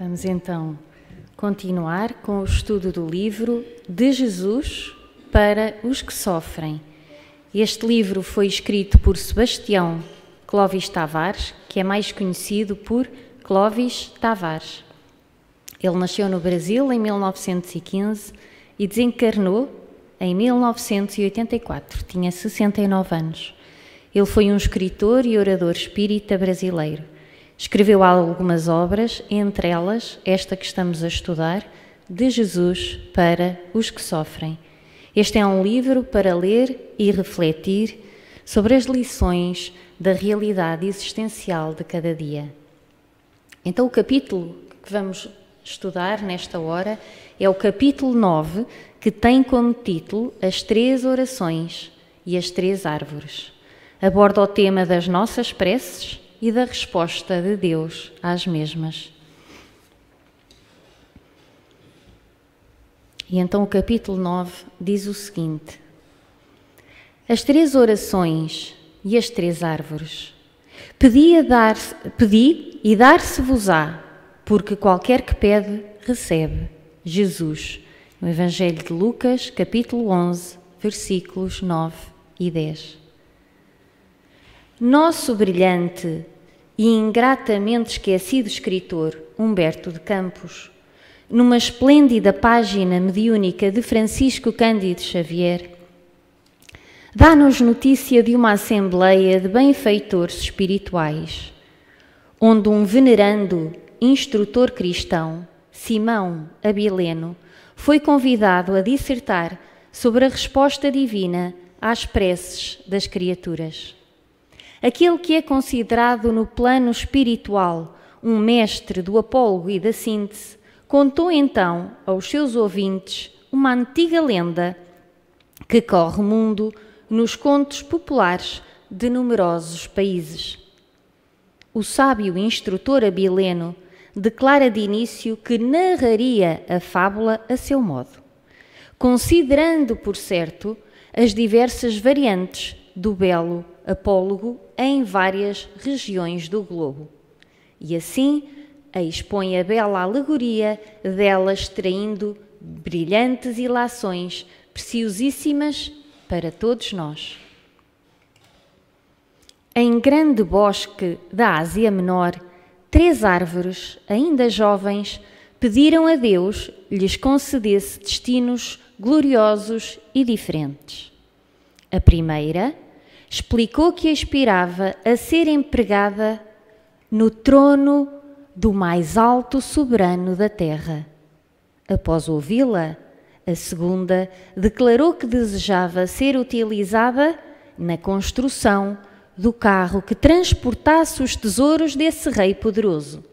Vamos então continuar com o estudo do livro De Jesus para os que sofrem. Este livro foi escrito por Sebastião Clóvis Tavares, que é mais conhecido por Clóvis Tavares. Ele nasceu no Brasil em 1915 e desencarnou em 1984. Tinha 69 anos. Ele foi um escritor e orador espírita brasileiro. Escreveu algumas obras, entre elas esta que estamos a estudar, De Jesus para os que sofrem. Este é um livro para ler e refletir sobre as lições da realidade existencial de cada dia. Então, o capítulo que vamos estudar nesta hora é o capítulo 9, que tem como título As Três Orações e as Três Árvores. Aborda o tema das nossas preces e da resposta de Deus às mesmas. E então o capítulo 9 diz o seguinte: As três orações e as três árvores. Pedi e dar-se-vos-á, porque qualquer que pede, recebe. Jesus, no Evangelho de Lucas, capítulo 11, versículos 9 e 10. Nosso brilhante e ingratamente esquecido escritor Humberto de Campos, numa esplêndida página mediúnica de Francisco Cândido Xavier, dá-nos notícia de uma assembleia de benfeitores espirituais, onde um venerando instrutor cristão, Simão Abileno, foi convidado a dissertar sobre a resposta divina às preces das criaturas. Aquele que é considerado no plano espiritual um mestre do apólogo e da síntese, contou então aos seus ouvintes uma antiga lenda que corre o mundo nos contos populares de numerosos países. O sábio instrutor Abileno declara de início que narraria a fábula a seu modo, considerando, por certo, as diversas variantes do belo apólogo em várias regiões do globo. E assim expõe a bela alegoria dela, extraindo brilhantes ilações preciosíssimas para todos nós. Em grande bosque da Ásia Menor, 3 árvores, ainda jovens, pediram a Deus lhes concedesse destinos gloriosos e diferentes. A primeira explicou que aspirava a ser empregada no trono do mais alto soberano da terra. Após ouvi-la, a segunda declarou que desejava ser utilizada na construção do carro que transportasse os tesouros desse rei poderoso.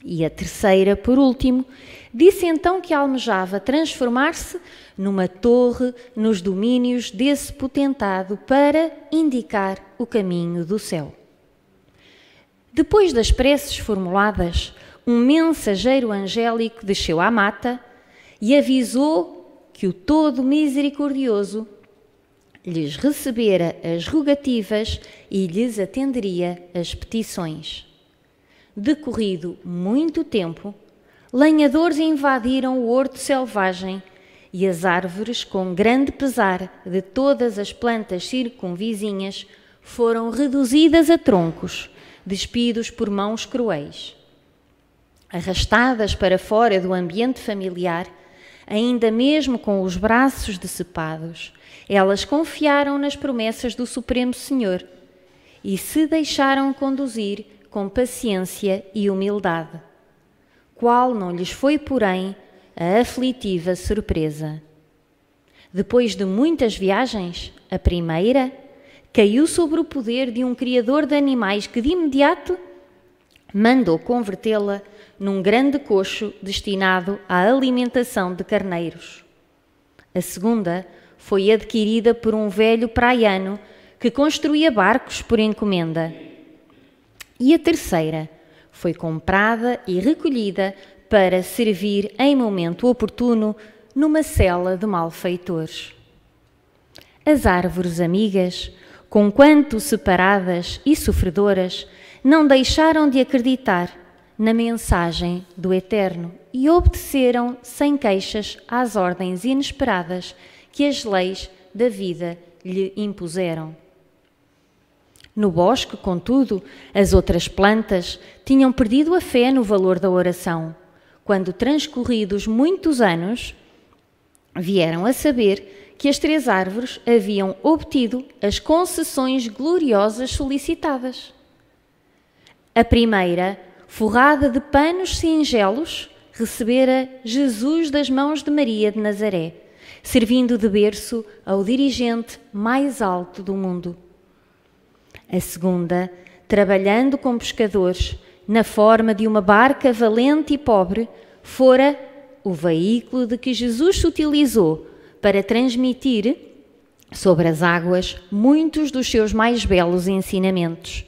E a terceira, por último, disse então que almejava transformar-se numa torre nos domínios desse potentado para indicar o caminho do céu. Depois das preces formuladas, um mensageiro angélico desceu à mata e avisou que o Todo Misericordioso lhes recebera as rogativas e lhes atenderia as petições. Decorrido muito tempo, lenhadores invadiram o horto selvagem e as árvores, com grande pesar de todas as plantas circunvizinhas, foram reduzidas a troncos, despidos por mãos cruéis. Arrastadas para fora do ambiente familiar, ainda mesmo com os braços decepados, elas confiaram nas promessas do Supremo Senhor e se deixaram conduzir com paciência e humildade, qual não lhes foi, porém, a aflitiva surpresa. Depois de muitas viagens, a primeira caiu sobre o poder de um criador de animais que de imediato mandou convertê-la num grande cocho destinado à alimentação de carneiros. A segunda foi adquirida por um velho praiano que construía barcos por encomenda. E a terceira foi comprada e recolhida para servir em momento oportuno numa cela de malfeitores. As árvores amigas, conquanto separadas e sofredoras, não deixaram de acreditar na mensagem do Eterno e obedeceram sem queixas às ordens inesperadas que as leis da vida lhe impuseram. No bosque, contudo, as outras plantas tinham perdido a fé no valor da oração, quando, transcorridos muitos anos, vieram a saber que as 3 árvores haviam obtido as concessões gloriosas solicitadas. A primeira, forrada de panos singelos, recebera Jesus das mãos de Maria de Nazaré, servindo de berço ao dirigente mais alto do mundo. A segunda, trabalhando com pescadores, na forma de uma barca valente e pobre, fora o veículo de que Jesus se utilizou para transmitir sobre as águas muitos dos seus mais belos ensinamentos.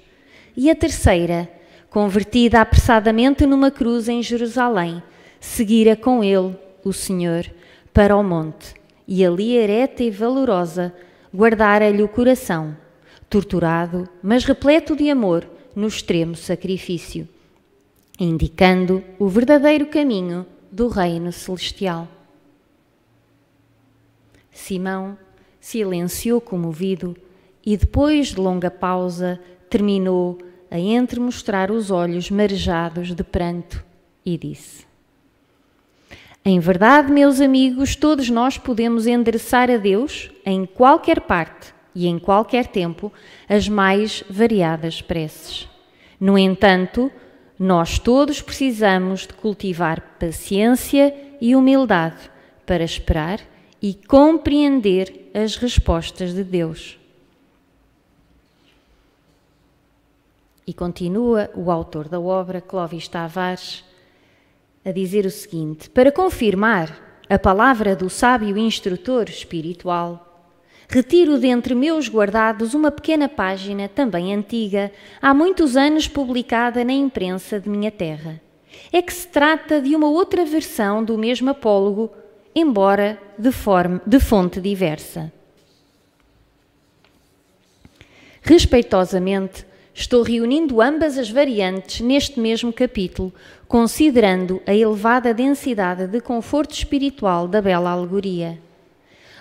E a terceira, convertida apressadamente numa cruz em Jerusalém, seguira com ele o Senhor para o monte, e ali ereta e valorosa guardara-lhe o coração, torturado, mas repleto de amor no extremo sacrifício, indicando o verdadeiro caminho do reino celestial. Simão silenciou comovido e, depois de longa pausa, terminou a entremostrar os olhos marejados de pranto e disse: em verdade, meus amigos, todos nós podemos endereçar a Deus, em qualquer parte e em qualquer tempo, as mais variadas preces. No entanto, nós todos precisamos de cultivar paciência e humildade para esperar e compreender as respostas de Deus. E continua o autor da obra, Clóvis Tavares, a dizer o seguinte: para confirmar a palavra do sábio instrutor espiritual, retiro dentre meus guardados uma pequena página, também antiga, há muitos anos publicada na imprensa de minha terra. É que se trata de uma outra versão do mesmo apólogo, embora de fonte diversa. Respeitosamente, estou reunindo ambas as variantes neste mesmo capítulo, considerando a elevada densidade de conforto espiritual da bela alegoria.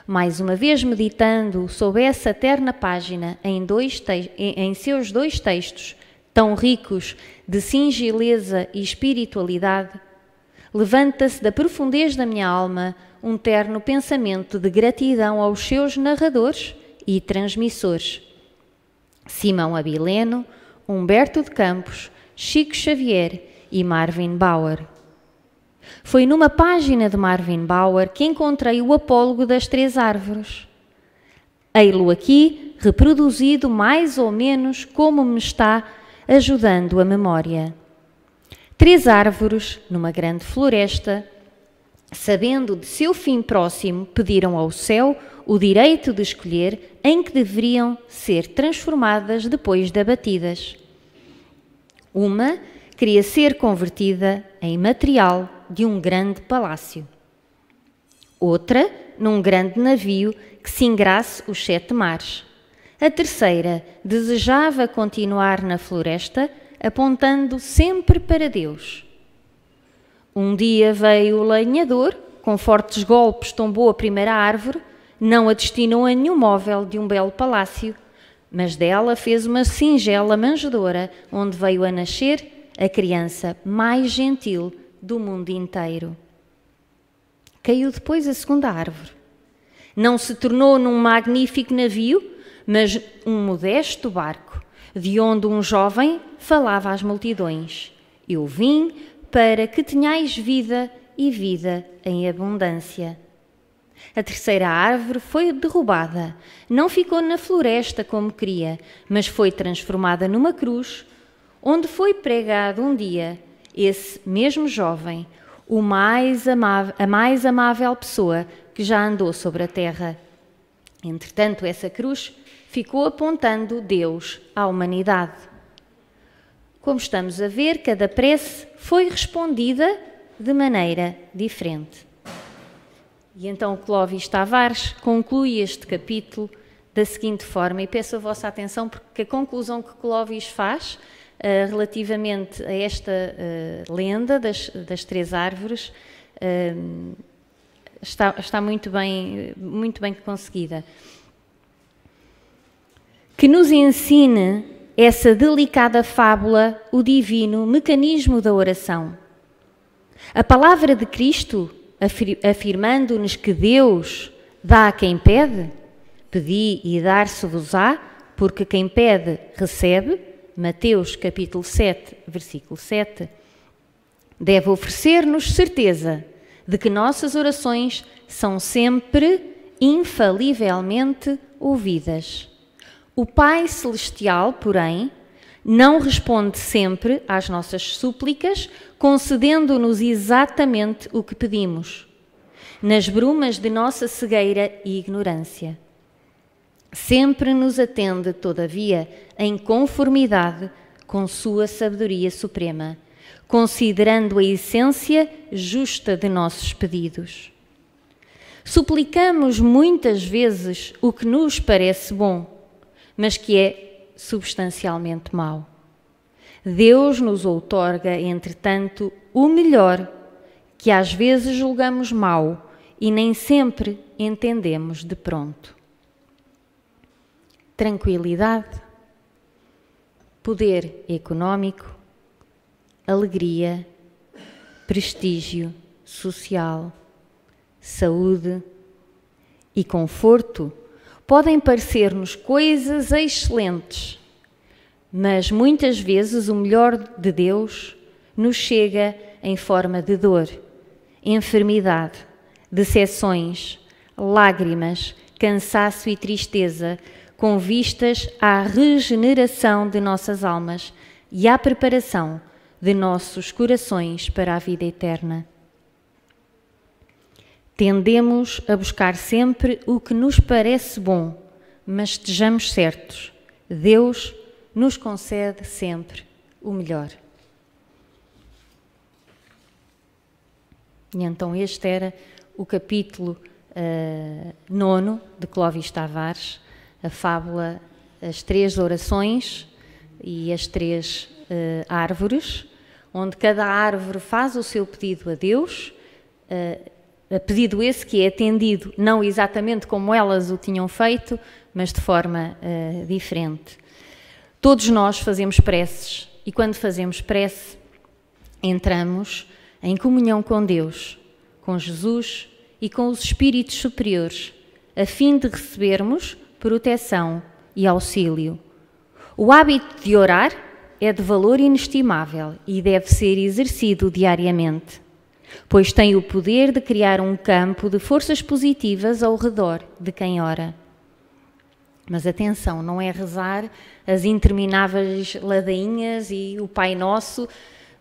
Mais uma vez meditando sobre essa terna página em seus 2 textos, tão ricos de singeleza e espiritualidade, levanta-se da profundez da minha alma um terno pensamento de gratidão aos seus narradores e transmissores: Simão Abileno, Humberto de Campos, Chico Xavier e Marvin Bauer. Foi numa página de Marvin Bauer que encontrei o apólogo das 3 árvores. Ei-lo aqui, reproduzido mais ou menos como me está ajudando a memória. 3 árvores numa grande floresta, sabendo de seu fim próximo, pediram ao céu o direito de escolher em que deveriam ser transformadas depois de abatidas. Uma queria ser convertida em material de um grande palácio. Outra, num grande navio que singrasse os 7 mares. A terceira desejava continuar na floresta, apontando sempre para Deus. Um dia veio o lenhador, com fortes golpes tombou a primeira árvore, não a destinou a nenhum móvel de um belo palácio, mas dela fez uma singela manjedoura, onde veio a nascer a criança mais gentil do mundo inteiro. Caiu depois a segunda árvore. Não se tornou num magnífico navio, mas um modesto barco, de onde um jovem falava às multidões: eu vim para que tenhais vida e vida em abundância. A terceira árvore foi derrubada. Não ficou na floresta como queria, mas foi transformada numa cruz, onde foi pregado um dia esse mesmo jovem, a mais amável pessoa que já andou sobre a terra. Entretanto, essa cruz ficou apontando Deus à humanidade. Como estamos a ver, cada prece foi respondida de maneira diferente. E então Clóvis Tavares conclui este capítulo da seguinte forma, e peço a vossa atenção porque a conclusão que Clóvis faz relativamente a esta lenda das 3 árvores está muito bem conseguida. Que nos ensine essa delicada fábula, o divino mecanismo da oração. A palavra de Cristo, afirmando-nos que Deus dá a quem pede, pedi e dar-se-vos-á, porque quem pede, recebe, Mateus capítulo 7, versículo 7, deve oferecer-nos certeza de que nossas orações são sempre, infalivelmente, ouvidas. O Pai Celestial, porém, não responde sempre às nossas súplicas, concedendo-nos exatamente o que pedimos, nas brumas de nossa cegueira e ignorância. Sempre nos atende, todavia, em conformidade com sua sabedoria suprema, considerando a essência justa de nossos pedidos. Suplicamos muitas vezes o que nos parece bom, mas que é substancialmente mau. Deus nos outorga, entretanto, o melhor, que às vezes julgamos mau e nem sempre entendemos de pronto. Tranquilidade, poder económico, alegria, prestígio social, saúde e conforto podem parecer-nos coisas excelentes, mas muitas vezes o melhor de Deus nos chega em forma de dor, enfermidade, decepções, lágrimas, cansaço e tristeza, com vistas à regeneração de nossas almas e à preparação de nossos corações para a vida eterna. Tendemos a buscar sempre o que nos parece bom, mas estejamos certos, Deus nos concede sempre o melhor. E então este era o capítulo 9 de Clóvis Tavares, a fábula As 3 Orações e as 3 árvores, onde cada árvore faz o seu pedido a Deus, pedido esse que é atendido não exatamente como elas o tinham feito, mas de forma diferente. Todos nós fazemos preces e quando fazemos prece, entramos em comunhão com Deus, com Jesus e com os espíritos superiores, a fim de recebermos proteção e auxílio. O hábito de orar é de valor inestimável e deve ser exercido diariamente, pois tem o poder de criar um campo de forças positivas ao redor de quem ora. Mas atenção, não é rezar as intermináveis ladainhas e o Pai Nosso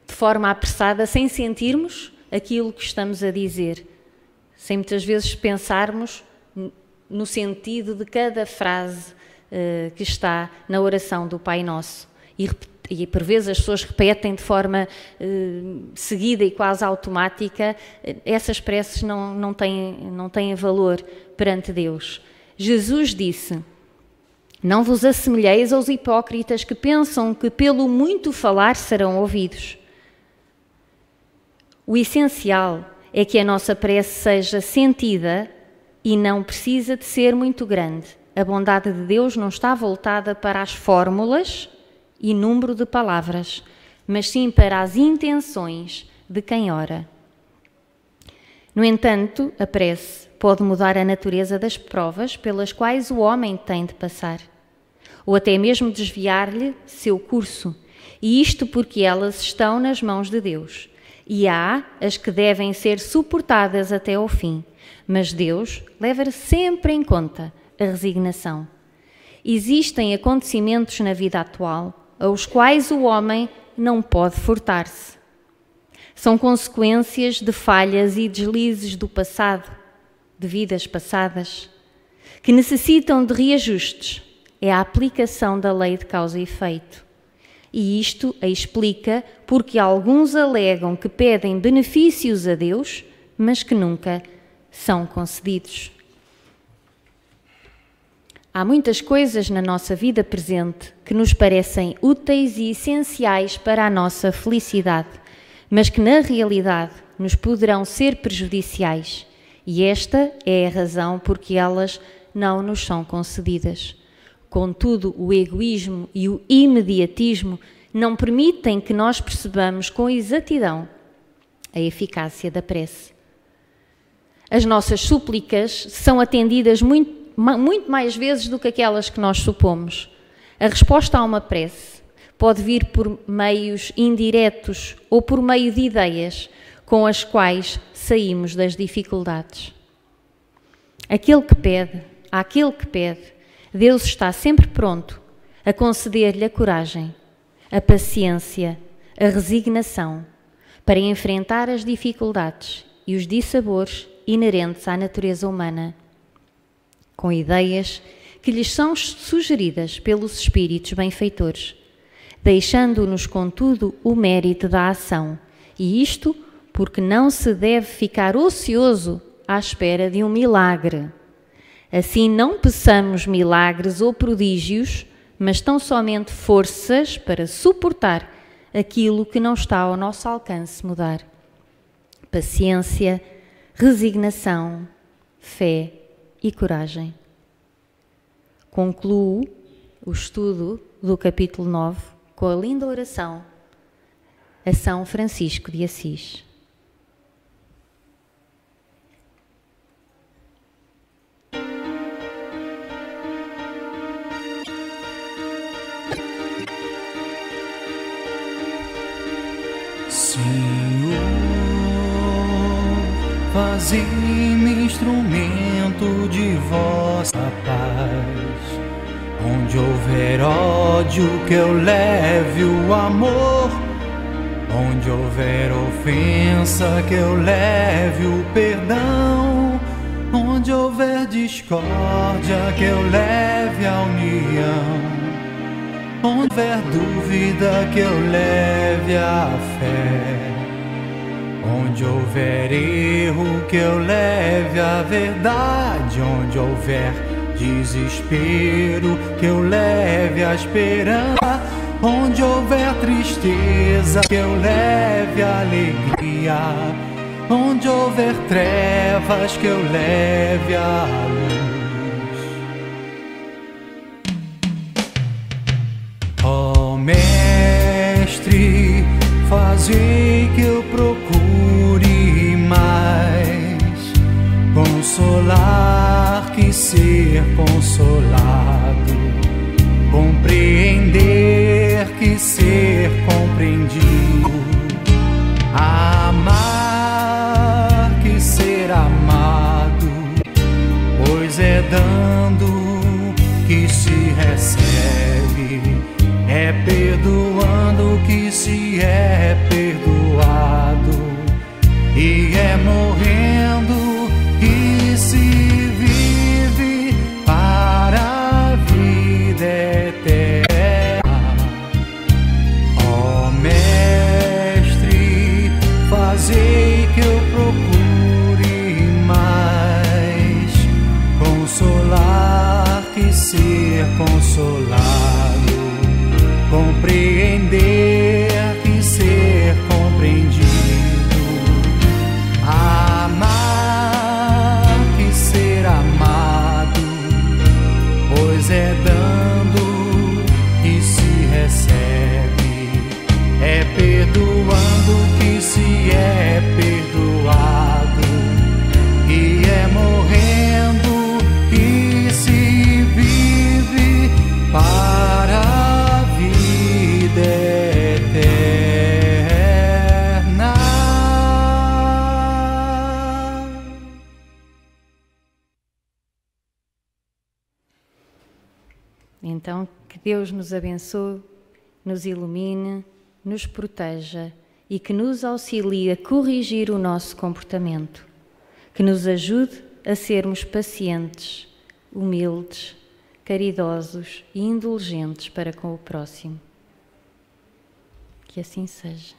de forma apressada, sem sentirmos aquilo que estamos a dizer, sem muitas vezes pensarmos no sentido de cada frase que está na oração do Pai Nosso. E por vezes as pessoas repetem de forma seguida e quase automática. Essas preces não têm valor perante Deus. Jesus disse: não vos assemelheis aos hipócritas que pensam que pelo muito falar serão ouvidos. O essencial é que a nossa prece seja sentida e não precisa de ser muito grande. A bondade de Deus não está voltada para as fórmulas e número de palavras, mas sim para as intenções de quem ora. No entanto, a prece pode mudar a natureza das provas pelas quais o homem tem de passar, ou até mesmo desviar-lhe seu curso, e isto porque elas estão nas mãos de Deus. E há as que devem ser suportadas até ao fim, mas Deus leva sempre em conta a resignação. Existem acontecimentos na vida atual aos quais o homem não pode furtar-se. São consequências de falhas e deslizes do passado, de vidas passadas, que necessitam de reajustes. É a aplicação da lei de causa e efeito. E isto a explica porque alguns alegam que pedem benefícios a Deus, mas que nunca são concedidos. Há muitas coisas na nossa vida presente que nos parecem úteis e essenciais para a nossa felicidade, mas que na realidade nos poderão ser prejudiciais. E esta é a razão por que elas não nos são concedidas. Contudo, o egoísmo e o imediatismo não permitem que nós percebamos com exatidão a eficácia da prece. As nossas súplicas são atendidas muito mais vezes do que aquelas que nós supomos. A resposta a uma prece pode vir por meios indiretos ou por meio de ideias com as quais saímos das dificuldades. Àquele que pede, Deus está sempre pronto a conceder-lhe a coragem, a paciência, a resignação para enfrentar as dificuldades e os dissabores inerentes à natureza humana, com ideias que lhes são sugeridas pelos espíritos benfeitores, deixando-nos, contudo, o mérito da ação, e isto porque não se deve ficar ocioso à espera de um milagre. Assim não peçamos milagres ou prodígios, mas tão somente forças para suportar aquilo que não está ao nosso alcance mudar. Paciência, resignação, fé e coragem. Concluo o estudo do capítulo 9 com a linda oração a São Francisco de Assis. Senhor, fazei-me instrumento de vossa paz. Onde houver ódio, que eu leve o amor. Onde houver ofensa, que eu leve o perdão. Onde houver discórdia, que eu leve a união. Onde houver dúvida, que eu leve a fé. Onde houver erro, que eu leve a verdade. Onde houver desespero, que eu leve a esperança. Onde houver tristeza, que eu leve a alegria. Onde houver trevas, que eu leve a luz. Ó Mestre, fazei que eu procure mais consolar que ser consolado, compreender que ser compreendido, amar que ser amado, pois é dando que se recebe, é perdoando que se é perdoado, e é morrendo que se vive para a vida eterna. Ó Mestre, fazei que eu procure mais consolar que ser consolado, compreender que ser compreendido, amar que ser amado, pois é dando que se recebe, é perdoando que se é perdoado, e é morrendo que se vive para a vida eterna. Então, que Deus nos abençoe, nos ilumine, nos proteja e que nos auxilie a corrigir o nosso comportamento, que nos ajude a sermos pacientes, humildes, caridosos e indulgentes para com o próximo. Que assim seja.